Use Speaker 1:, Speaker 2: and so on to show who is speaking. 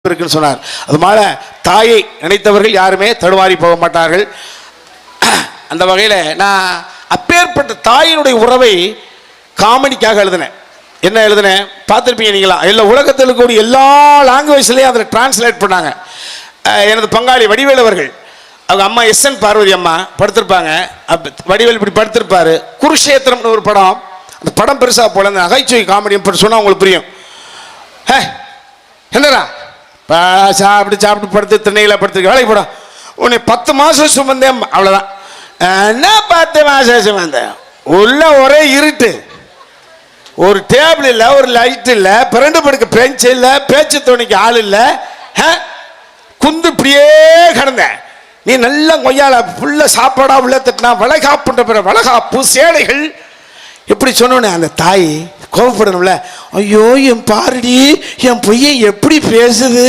Speaker 1: இருக்குன்னு சொன்னார். அதுமாதிரி தாயை நினைத்தவர்கள் யாருமே தடுமாறி போக மாட்டார்கள். அந்த வகையில் நான் அப்பேற்பட்ட தாயினுடைய உறவை காமெடிக்காக எழுதினேன். என்ன எழுதினேன் பார்த்துருப்பீங்க நீங்களா? எல்லா உலகத்தில் இருக்கக்கூடிய எல்லா லாங்குவேஜ்லேயும் அதில் டிரான்ஸ்லேட் பண்ணாங்க. எனது பங்காளி வடிவேல் அவர்கள், அவங்க அம்மா SN பார்வதி அம்மா படுத்திருப்பாங்க. வடிவேல் இப்படி படுத்திருப்பார். குருஷேத்திரம்னு ஒரு படம், அந்த படம் பெருசாக போல அந்த நகைச்சுவை காமெடியும் சொன்னால் உங்களுக்கு புரியும். என்னடா சாப்பிட்டு படுத்து திண்ணையில் படுத்துருக்க, வேலைக்கு போட உன்னை 10 மாதம் சுமந்தேன், அவ்வளோதான். என்ன 10 மாதம் சுமந்தேன்? உள்ள ஒரே இருட்டு, ஒரு டேபிள் இல்லை, ஒரு லைட் இல்லை, பிறண்டு படுக்க பெஞ்ச் இல்லை, பேச்சு துணைக்கு ஆள் இல்லை, குந்து இப்படியே கிடந்தேன். நீ நல்லா கொய்யால ஃபுல்லாக சாப்பாடா உள்ள தட்டினா வளைகாப்புன்ற பிற வளைகாப்பு சேலைகள் எப்படி சொன்னோன்னே அந்த தாய் கோபப்படணும்ல. ஐயோ என் பாருடி, என் பொய்யன் எப்படி பேசுது.